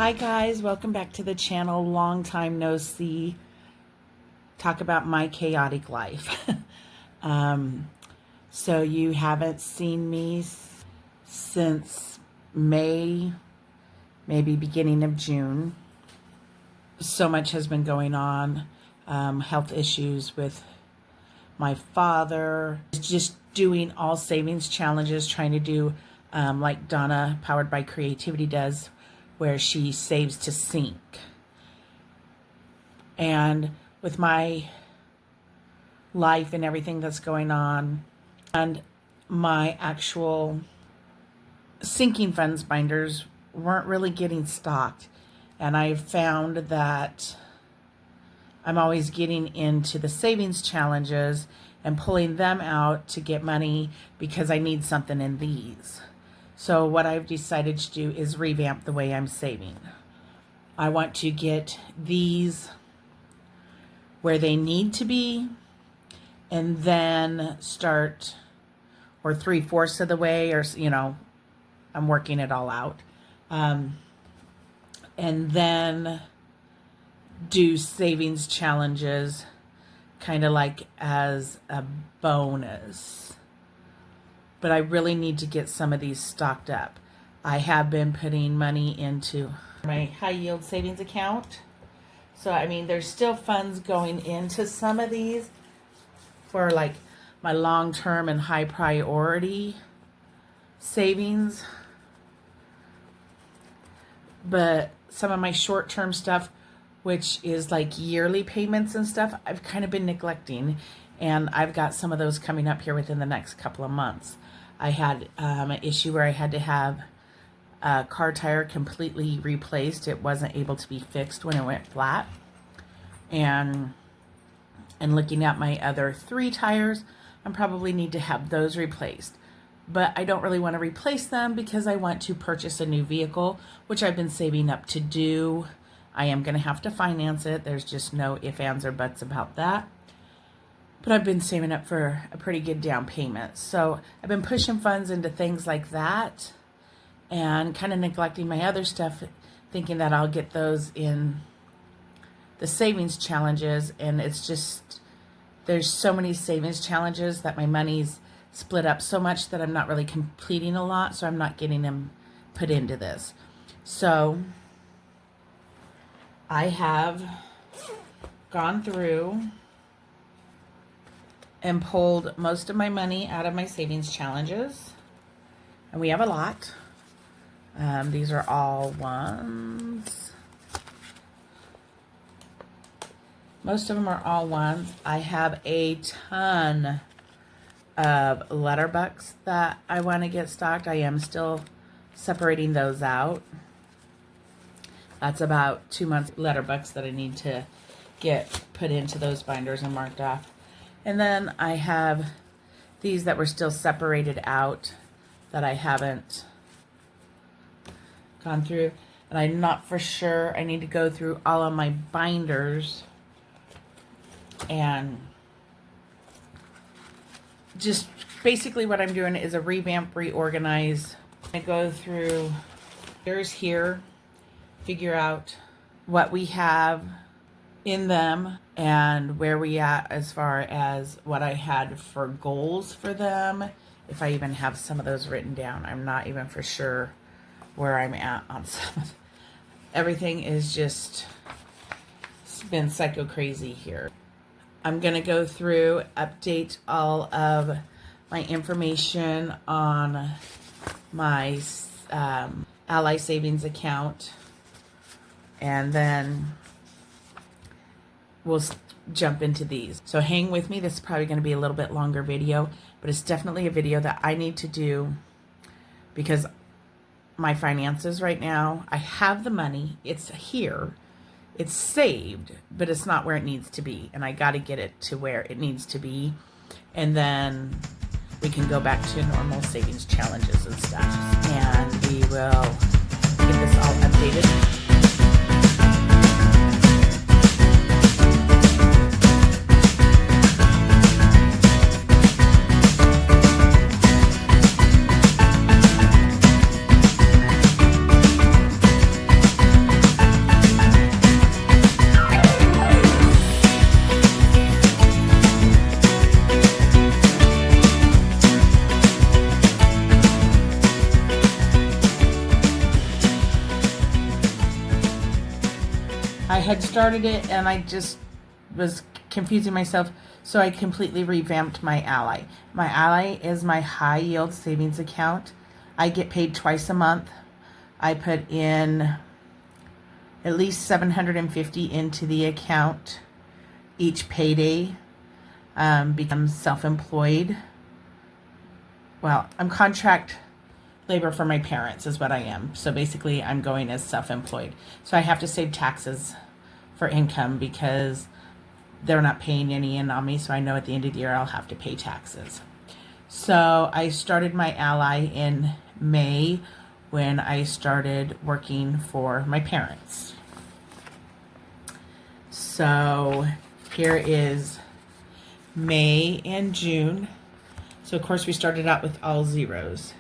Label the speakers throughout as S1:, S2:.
S1: Hi guys, welcome back to the channel. Long time no see. Talk about my chaotic life. So you haven't seen me since May, maybe beginning of June. So much has been going on. Health issues with my father. Just doing all savings challenges, trying to do like Donna, Powered by Creativity, does, where she saves to sink. And with my life and everything that's going on, and my actual sinking funds binders weren't really getting stocked. And I found that I'm always getting into the savings challenges and pulling them out to get money because I need something in these. So what I've decided to do is revamp the way I'm saving. I want to get these where they need to be, and then start, or 3/4 of the way, or, you know, I'm working it all out. And then do savings challenges kind of like as a bonus. But I really need to get some of these stocked up. I have been putting money into my high yield savings account. So, I mean, there's still funds going into some of these for like my long-term and high priority savings. But some of my short-term stuff, which is like yearly payments and stuff, I've kind of been neglecting. And I've got some of those coming up here within the next couple of months. I had an issue where I had to have a car tire completely replaced. It wasn't able to be fixed when it went flat. And looking at my other 3 tires, I probably need to have those replaced. But I don't really want to replace them because I want to purchase a new vehicle, which I've been saving up to do. I am going to have to finance it. There's just no ifs, ands, or buts about that. But I've been saving up for a pretty good down payment. So I've been pushing funds into things like that and kind of neglecting my other stuff, thinking that I'll get those in the savings challenges. And it's just, there's so many savings challenges that my money's split up so much that I'm not really completing a lot. So I'm not getting them put into this. So I have gone through and pulled most of my money out of my savings challenges. And we have a lot. These are all ones. Most of them are all ones. I have a ton of letterbucks that I want to get stocked. I am still separating those out. That's about 2 months letterbucks that I need to get put into those binders and marked off. And then I have these that were still separated out that I haven't gone through. And I'm not for sure. I need to go through all of my binders and just basically what I'm doing is a revamp, reorganize. I go through here, figure out what we have in them and where we at as far as what I had for goals for them. If I even have some of those written down, I'm not even for sure where I'm at on some of everything. Is just, it's been psycho crazy here. I'm gonna go through, update all of my information on my Ally Savings account, and then we'll jump into these. So hang with me. This is probably going to be a little bit longer video, but it's definitely a video that I need to do because my finances right now, I have the money. It's here. It's saved, but it's not where it needs to be. And I got to get it to where it needs to be. And then we can go back to normal savings challenges and stuff. And we will get this all updated. had started it and I just was confusing myself, so I completely revamped my Ally. My Ally is my high yield savings account. I get paid twice a month. I put in at least $750 into the account each payday. Become self-employed. Well, I'm contract labor for my parents is what I am. So basically I'm going as self-employed. So I have to save taxes for income because they're not paying any in on me. So I know at the end of the year I'll have to pay taxes. So I started my Ally in May when I started working for my parents. So here is May and June. So of course we started out with all zeros.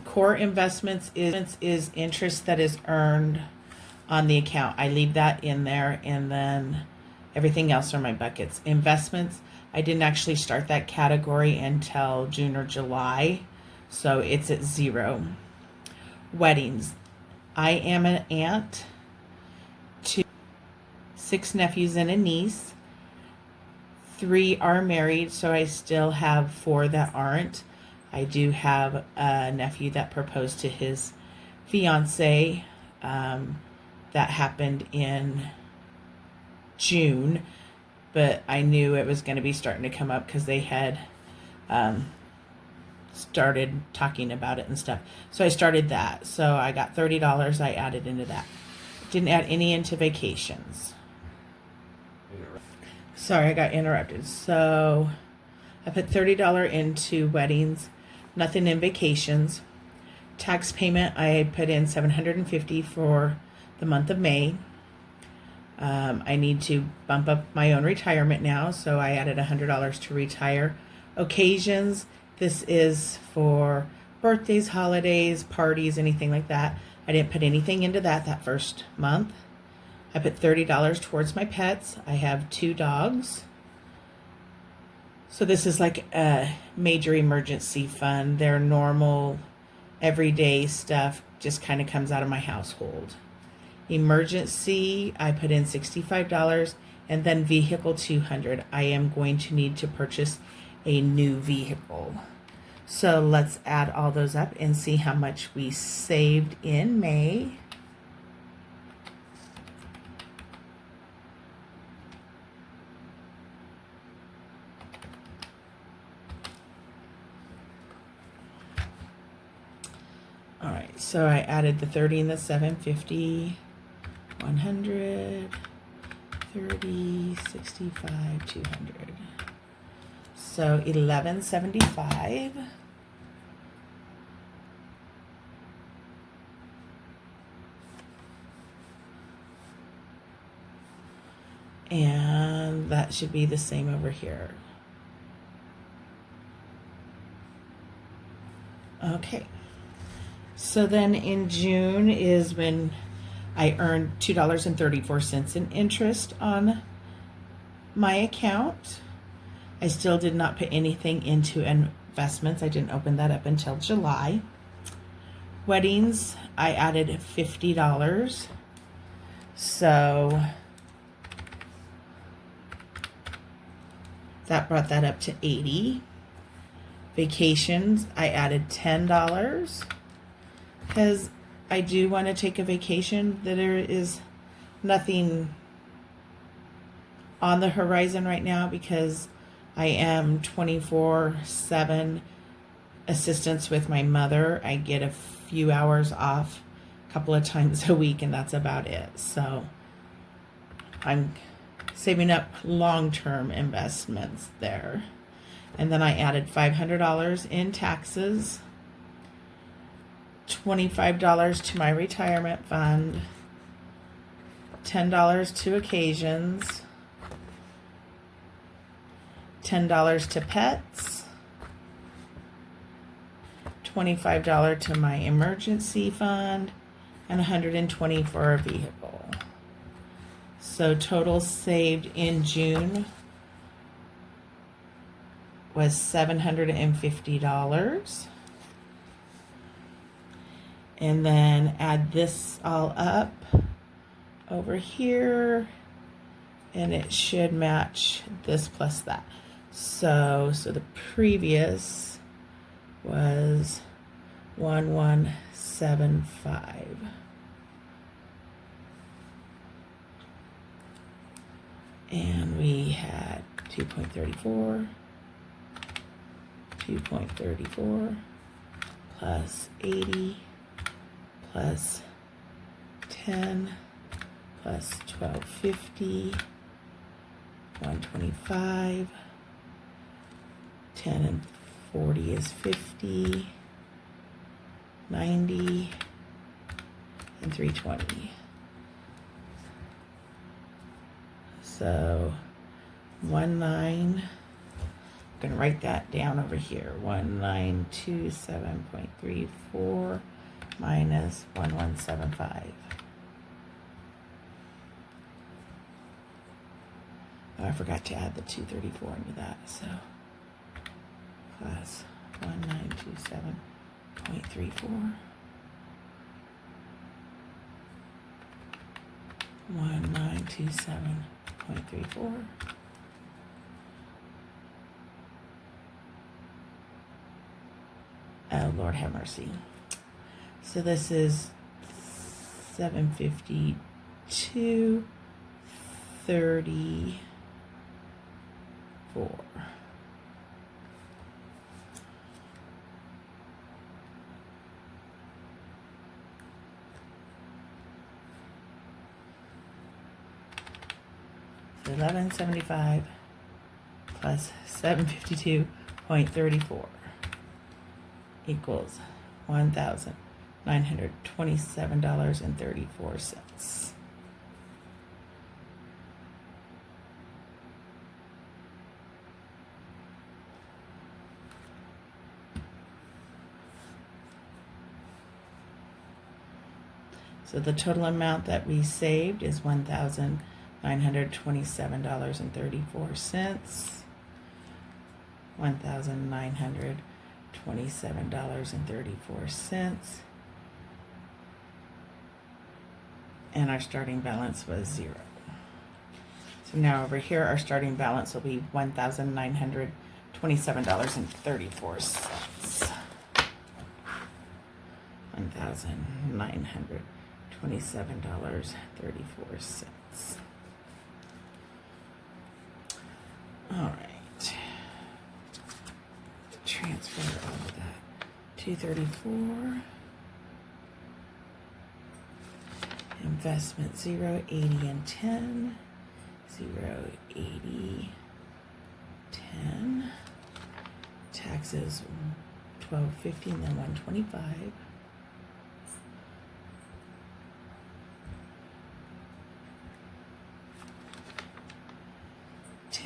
S1: Core investments is interest that is earned on the account. I leave that in there, and then everything else are my buckets. Investments, I didn't actually start that category until June or July, so it's at 0. Weddings, I am an aunt to 6 nephews and a niece. 3 are married, so I still have 4 that aren't. I do have a nephew that proposed to his fiance. That happened in June, but I knew it was going to be starting to come up because they had started talking about it and stuff. So I started that. So I got $30 I added into that. Didn't add any into vacations. Sorry, I got interrupted. So I put $30 into weddings, nothing in vacations. Tax payment, I put in $750 for the month of May. I need to bump up my own retirement now, so I added $100 to retire. Occasions, this is for birthdays, holidays, parties, anything like that. I didn't put anything into that first month. I put $30 towards my pets. I have 2 dogs. So this is like a major emergency fund. Their normal, everyday stuff just kind of comes out of my household. Emergency, I put in $65, and then vehicle $200. I am going to need to purchase a new vehicle. So let's add all those up and see how much we saved in May. All right, so I added the 30 and the 750, 100, 30, 65, 200. So $1175. And that should be the same over here. Okay. So then in June is when I earned $2.34 in interest on my account. I still did not put anything into investments. I didn't open that up until July. Weddings, I added $50. So that brought that up to $80. Vacations, I added $10 because I do want to take a vacation. There is nothing on the horizon right now because I am 24/7 assistance with my mother. I get a few hours off a couple of times a week, and that's about it. So I'm saving up long-term investments there. And then I added $500 in taxes, $25 to my retirement fund, $10 to occasions, $10 to pets, $25 to my emergency fund, and $120 for a vehicle. So total saved in June was $750. And then add this all up. over here, and it should match this plus that. So the previous was 1175. And we had 2.34 plus 80 plus 10 plus 1250, 125, 10 and 40 is 50, 90, and 320. So 19, I'm going to write that down over here. 1927.34 minus 1175. Oh, I forgot to add the 234 into that, so plus 1927.34 1927.34 Oh, Lord have mercy. So this is 752.34. So 1175 plus 752.34 equals $1,927.34. So the total amount that we saved is $1,927.34. $1,927.34. And our starting balance was 0. So now over here, our starting balance will be $1,927.34. $1,927.34. All right. Transfer all of that. 234. Investment 0, 80, and 10. 0, 80, 10. Taxes 1250 and then 125.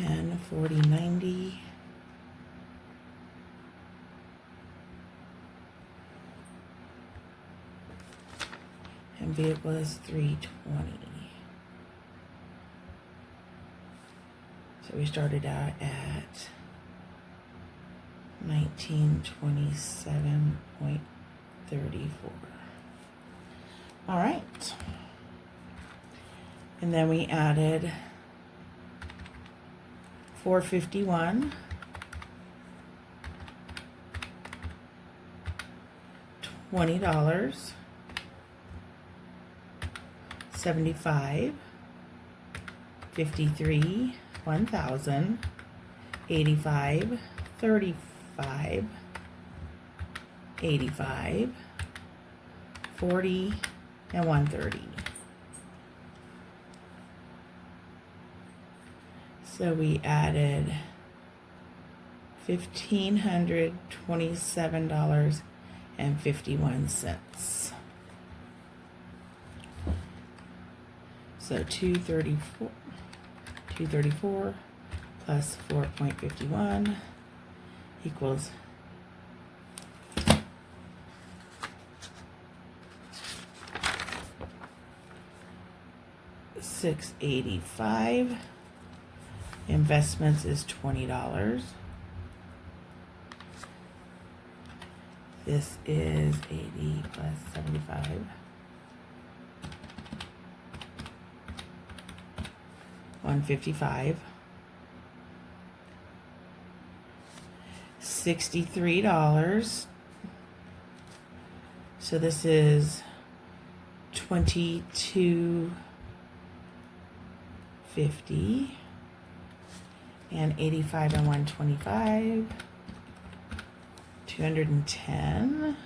S1: $10, 40, 90. And vehicle is 320. So we started out at 1927.34. All right. And then we added 451, $20, 75, 53, 1,000, 85, 35, 85, 40, and 130. So we added $1,527.51. So 234 plus 4.51 equals $685. Investments is $20. This is 80 plus 75. $155. $63. So this is $22.50. And 85 and 125. 210.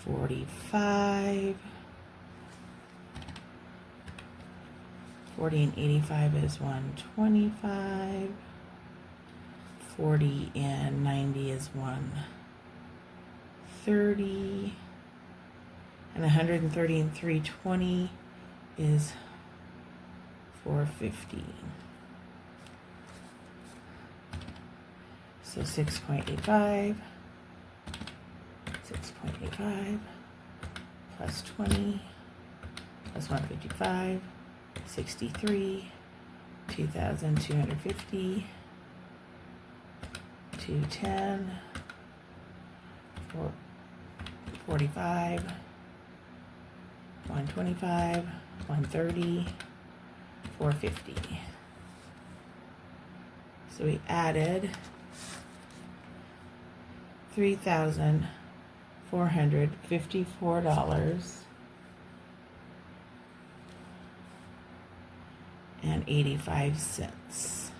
S1: 45. 40 and 85 is 125. 40 and 90 is 130. And 130 and 320 is 450. So 6.85. 6.85 plus 20 plus 155. 63, 2,250, 210, 45, 125, 130, 450. So we added $3,454 and 85 cents.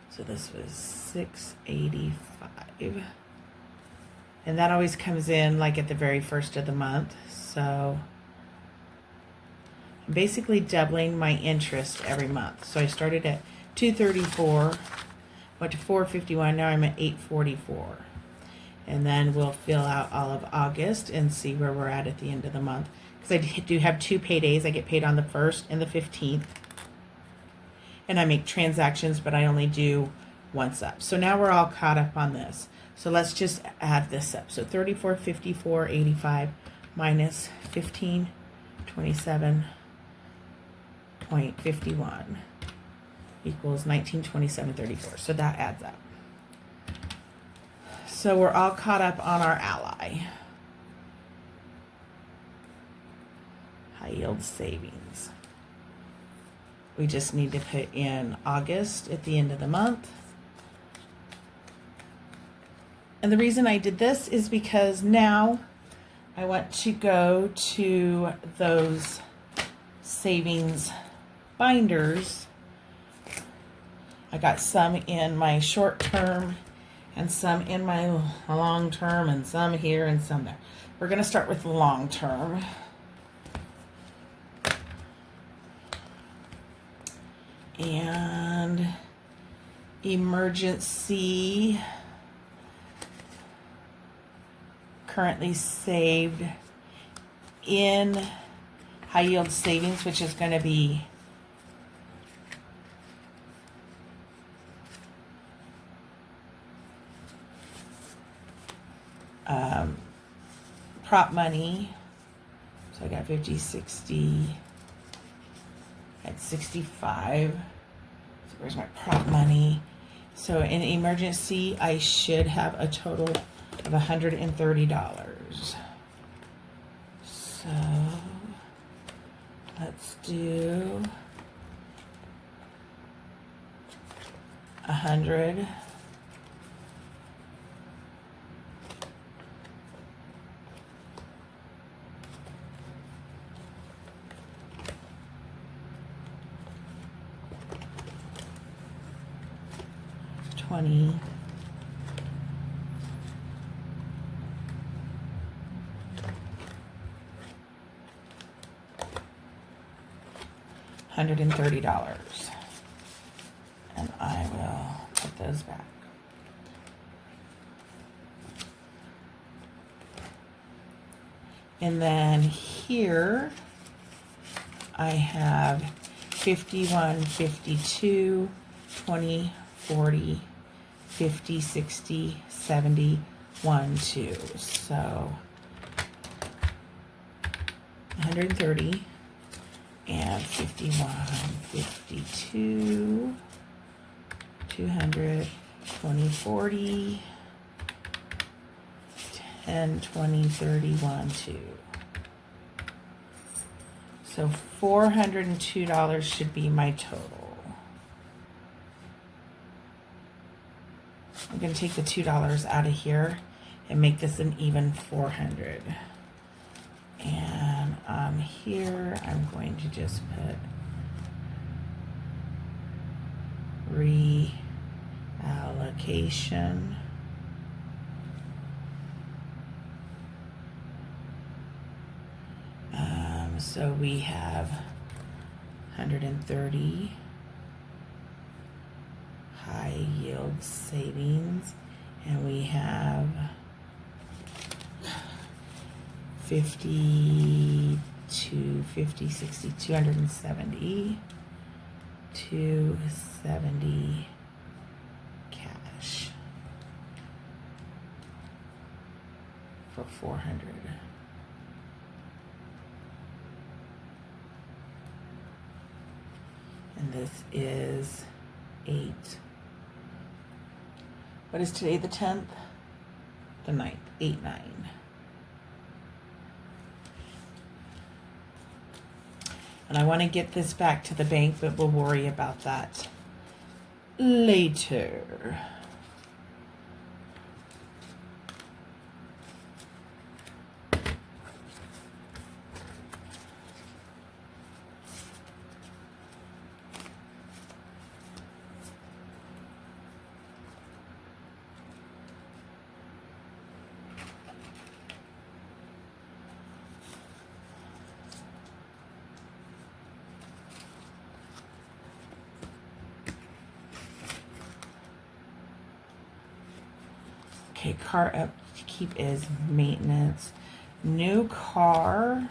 S1: So this was $6.85, and that always comes in like at the very first of the month. So I'm basically doubling my interest every month. So I started at $234, went to $451. Now I'm at $844, and then we'll fill out all of August and see where we're at the end of the month. I do have 2 paydays. I get paid on the 1st and the 15th. And I make transactions, but I only do once up. So now we're all caught up on this. So let's just add this up. So 34.54.85 minus 1527.51 equals 1927.34. So that adds up. So we're all caught up on our ally. High yield savings. We just need to put in August at the end of the month. And the reason I did this is because now I want to go to those savings binders. I got some in my short term and some in my long term and some here and some there. We're going to start with long term. And emergency currently saved in high yield savings, which is going to be prop money. So I got 50, 60, at 65. So where's my prop money? So in emergency, I should have a total of $130. So let's do 100. $20. $130. And I will put those back. And then here I have 51, 52, 20, 40, 50, 60, 70, 1, 2. So 130 and 51, 52, 200, 20, 40, 10, 20, 30, 1, 2. So $402 should be my total. I'm going to take the $2 out of here and make this an even 400. And on here, I'm going to just put reallocation. So we have 130 high yield savings, and we have 50 to 50, 60, 270, 270 cash for 400. And this is 8. What is today, the 10th? The 9th, 8, 9. And I want to get this back to the bank, but we'll worry about that later. Okay, car upkeep is maintenance. New car.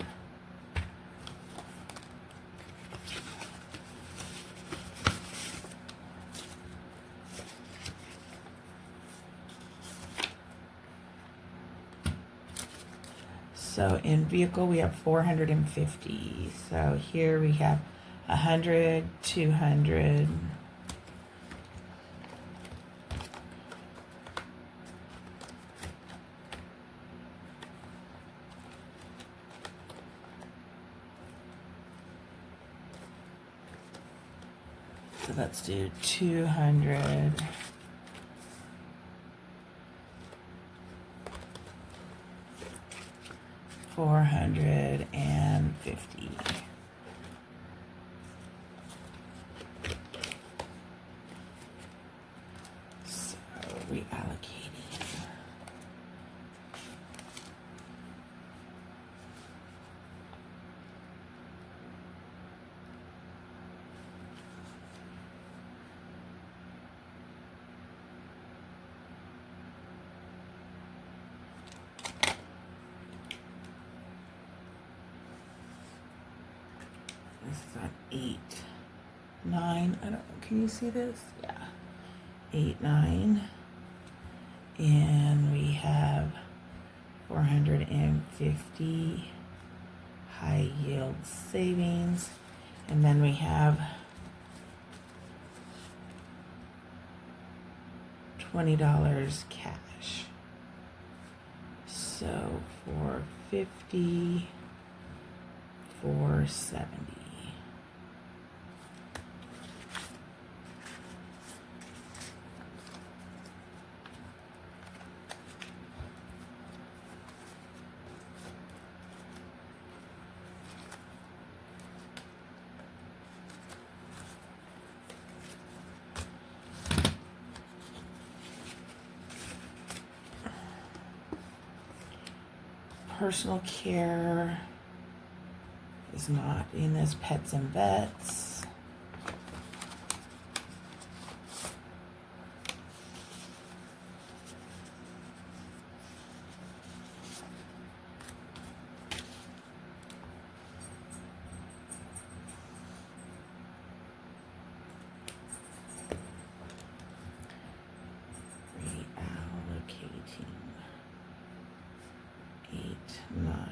S1: So in vehicle, we have 450. So here we have 100, 200. So let's do 200. 450. So reallocating. This is on 8, 9. I don't know. Can you see this? Yeah. 8, 9. And we have 450 high yield savings. And then we have $20 cash. So 450, 470. Personal care is not in this. Pets and vets. Reallocating. 8, 9.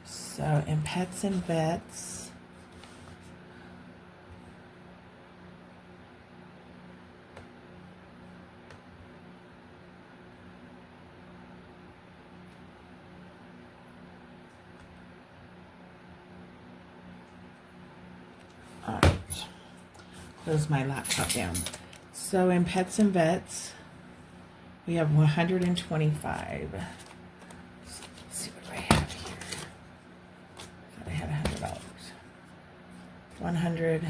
S1: So in pets and vets, close my laptop down. So in pets and vets, we have 125. Let's see, what do I have here? I thought I had $100.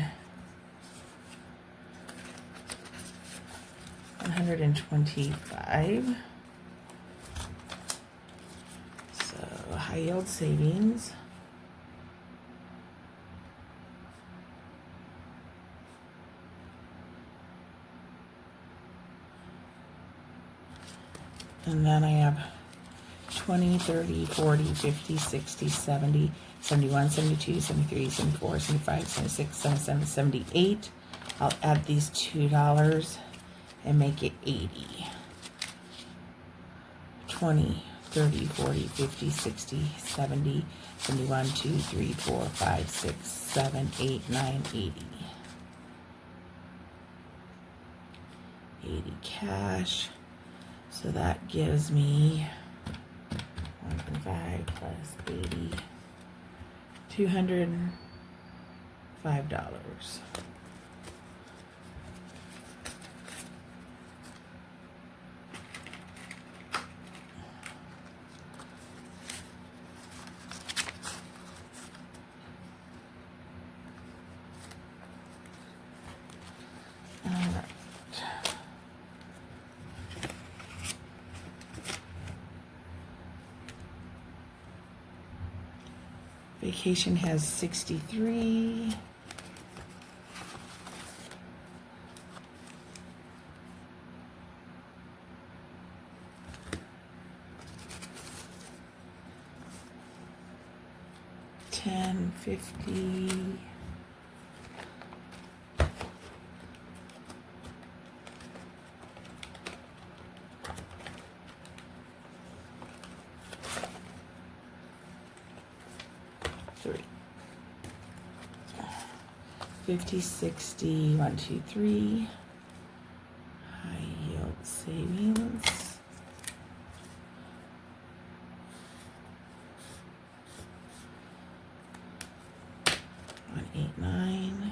S1: 125. So high yield savings. And then I have 20, 30, 40, 50, 60, 70, 71, 72, 73, 74, 75, 76, 77, 78. I'll add these $2 and make it 80. 20, 30, 40, 50, 60, 70, 71, 2, 3, 4, 5, 6, 7, 8, 9, 80. 80 cash. So that gives me 125 plus 80, $205. Vacation has 63. $10.50. Three. 50, 60, 1, 2, 3. High yield savings. On 8, 9.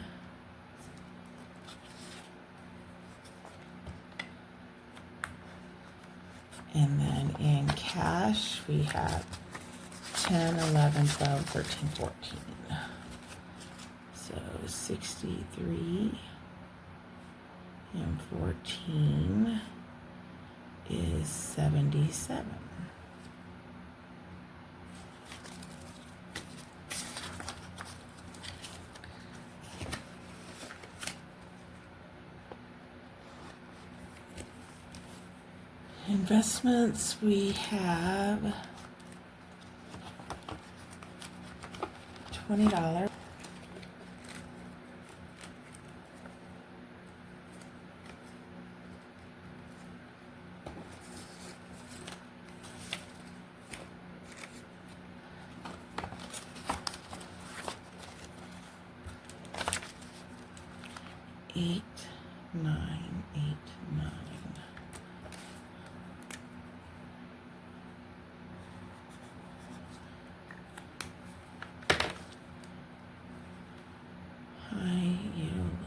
S1: And then in cash, we have 10, 11, 12, 13, 14. So 63 and 14 is 77. Investments, we have $20. Eight, 9, 8, 9. High yield.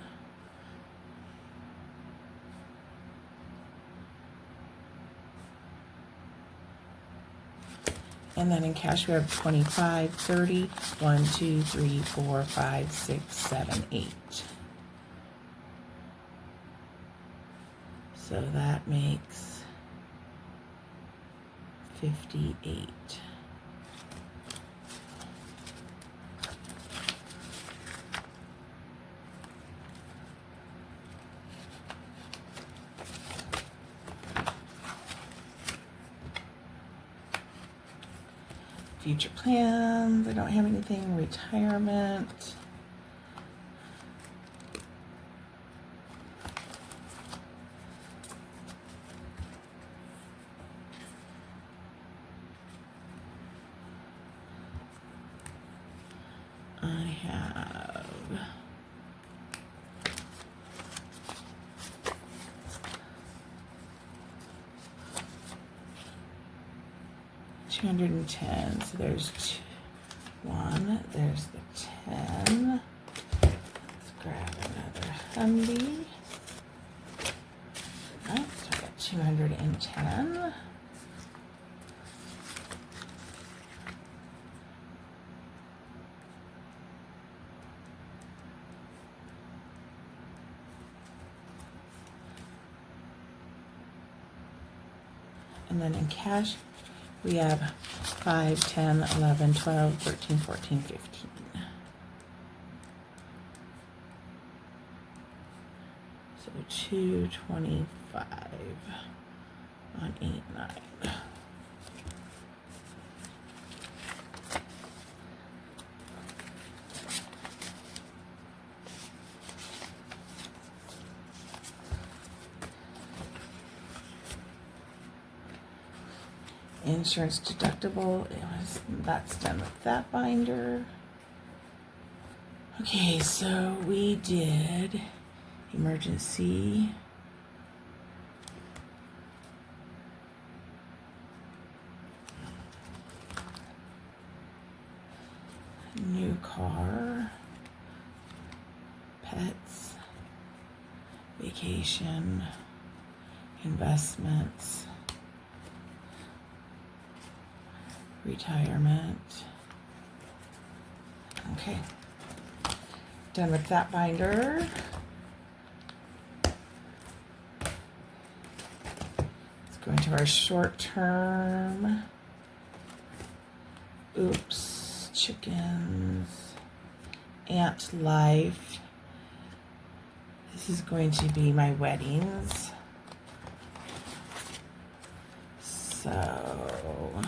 S1: And then in cash we have 25, 30, 1, 2, 3, 4, 5, 6, 7, 8. So that makes 58. Future plans, I don't have anything. Retirement. I have $210. So there's 1. There's the 10. Let's Grab another Humvee. Oh, so I got 210. And then in cash, we have 5, 10, 11, 12, 13, 14, 15. So 225 on 8, 9. Insurance deductible, that's done with that binder. Okay, so we did emergency, new car, pets, vacation, investments, retirement. Okay, done with that binder. Let's go into our short term. Oops, chickens, ant life. This is going to be my weddings. So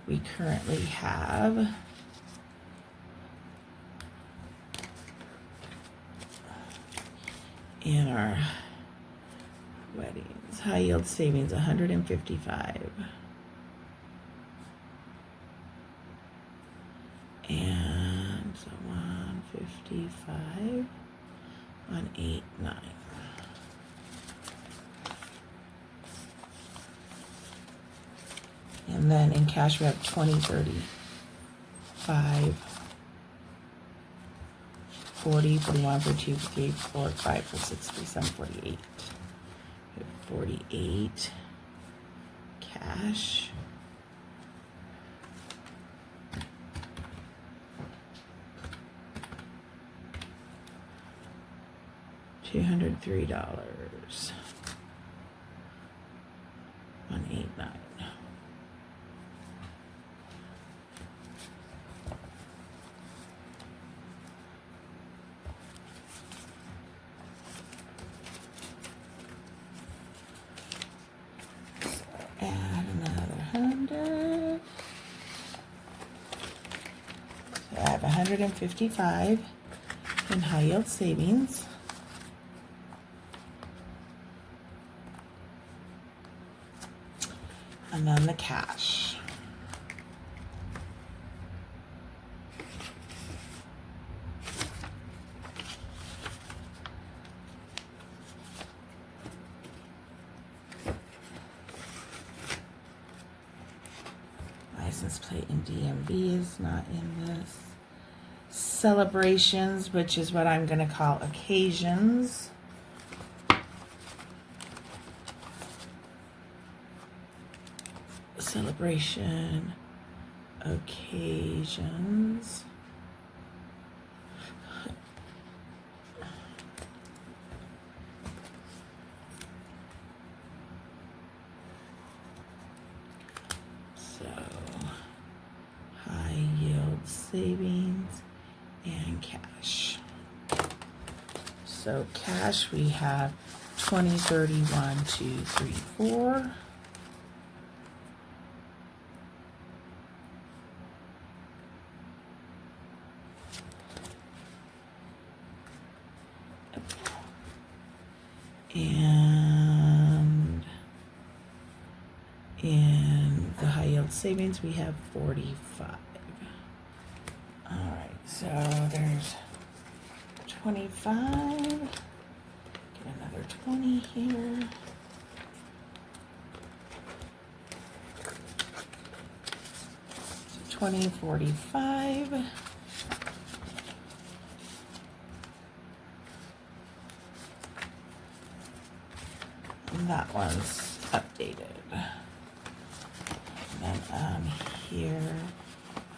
S1: we currently have in our weddings high yield savings 155, and so 155 on 8, 9. And then in cash we have 20, 30, 5, 40, 41, 42, 58, 4, 5, 6, 47, 48. We have 48 cash. $203 on 8, 9. Add another 100. So I have 155 in high yield savings. And then the cash. License plate and DMV is not in this. Celebrations, which is what I'm going to call occasions. Celebration, occasions. So, high yield savings and cash. So cash we have 20, 30, 1, 2, 3, 4. And in the high yield savings, we have 45. All right, so there's 25. Get another 20 here. So 20, 45. that one's updated. And then here,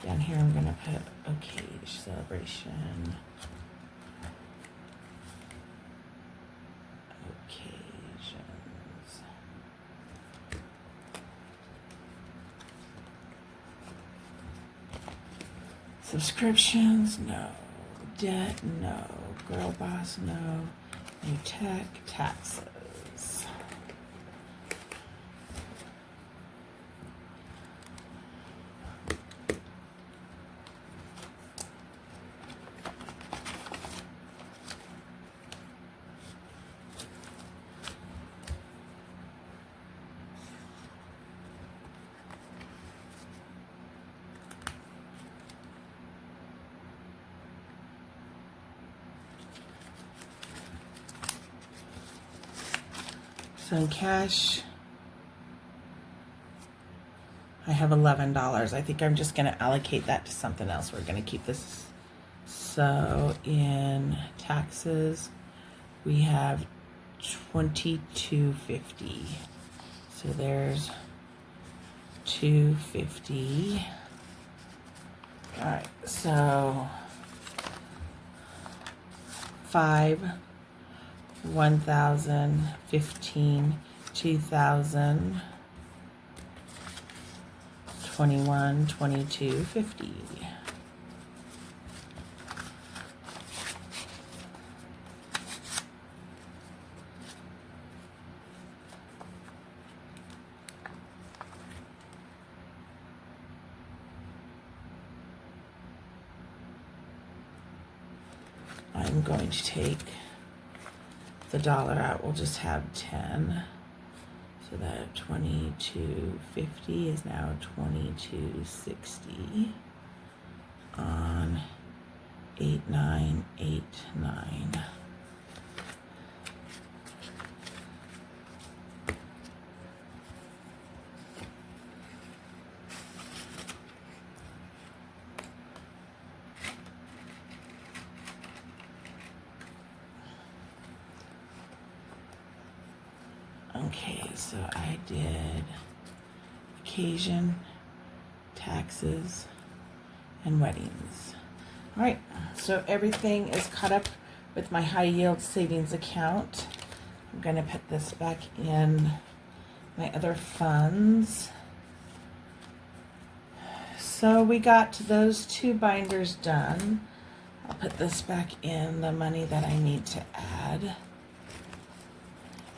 S1: down here I'm gonna put occasion, celebration, occasions. Subscriptions, no. Debt, no. Girl boss, no. New tech, taxes. So in cash, I have $11. I think I'm just going to allocate that to something else. We're going to keep this. So in taxes, we have $22.50. So there's $250. All right, so 5, 1,000, 15, 2,000, 21, 22.50. I'm going to take the dollar out. We'll just have 10. So that 22.50 is now 22.60 on 8989. Okay, so I did occasion, taxes, and weddings. All right, so everything is caught up with my high yield savings account. I'm going to put this back in my other funds. So we got those 2 binders done. I'll put this back in the money that I need to add.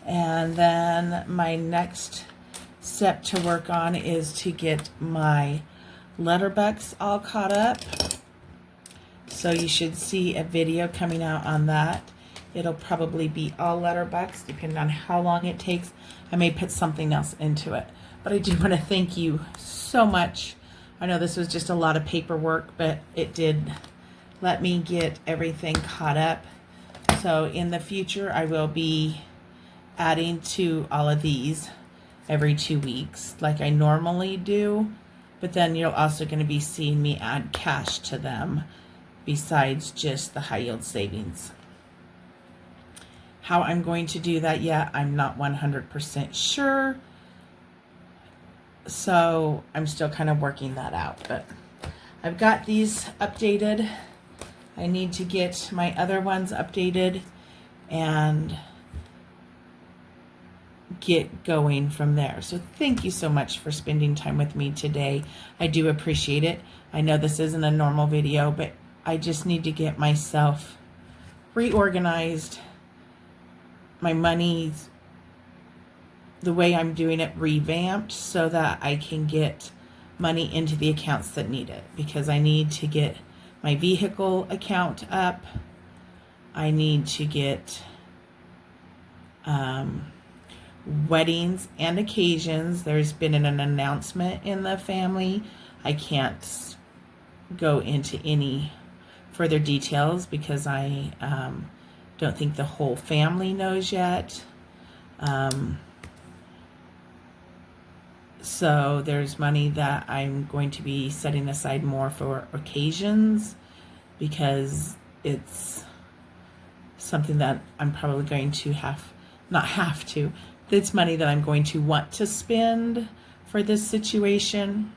S1: And then my next step to work on is to get my letterbucks all caught up. So you should see a video coming out on that. It'll probably be all letterbucks, depending on how long it takes. I may put something else into it. But I do want to thank you so much. I know this was just a lot of paperwork, but it did let me get everything caught up. So in the future, I will be adding to all of these every 2 weeks like I normally do, but then you're also going to be seeing me add cash to them besides just the high yield savings. How I'm going to do that yet, I'm not 100% sure, so I'm still kind of working that out, but I've got these updated. I need to get my other ones updated and get going from there. So thank you so much for spending time with me today. I do appreciate it. I know this isn't a normal video, but I just need to get myself reorganized, my money's the way I'm doing it revamped so that I can get money into the accounts that need it, because I need to get my vehicle account up. I need to get weddings and occasions. There's been an announcement in the family. I can't go into any further details because I don't think the whole family knows yet. So there's money that I'm going to be setting aside more for occasions, because it's something that I'm probably going to it's money that I'm going to want to spend for this situation.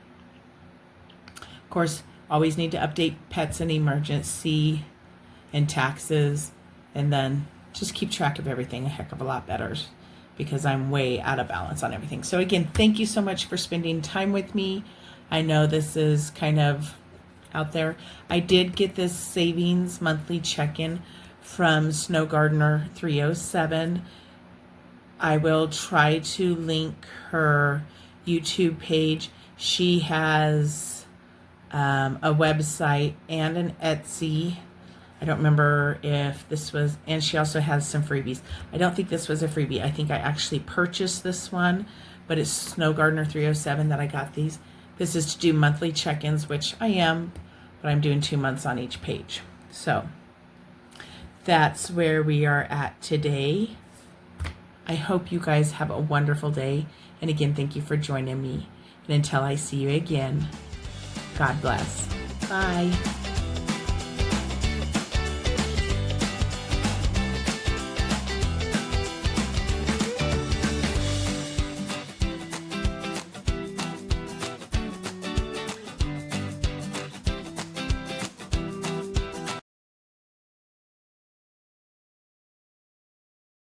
S1: Of course, always need to update pets and emergency and taxes, and then just keep track of everything a heck of a lot better because I'm way out of balance on everything. So again, thank you so much for spending time with me. I know this is kind of out there. I did get this savings monthly check-in from Snow Gardener 307. I will try to link her YouTube page. She has a website and an Etsy. I don't remember if this was, and she also has some freebies. I don't think this was a freebie. I think I actually purchased this one, but it's Snow Gardener 307 that I got these. This is to do monthly check-ins, which I am, but I'm doing 2 months on each page. So that's where we are at today. I hope you guys have a wonderful day. And again, thank you for joining me. And until I see you again, God bless. Bye.